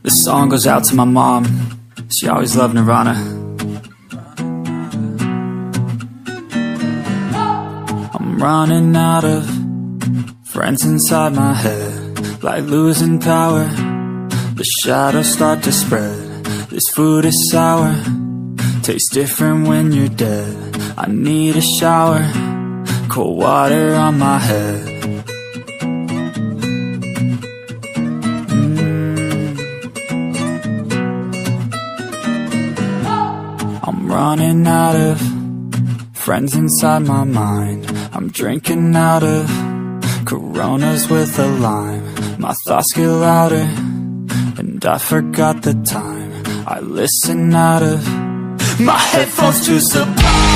This song goes out to my mom. She always loved Nirvana. I'm running out of friends inside my head, like losing power. The shadows start to spread. This food is sour, tastes different when you're dead. I need a shower, cold water on my head. I'm running out of friends inside my mind. I'm drinking out of Coronas with a lime. My thoughts get louder, and I forgot the time. I listen out of my headphones to Sublime.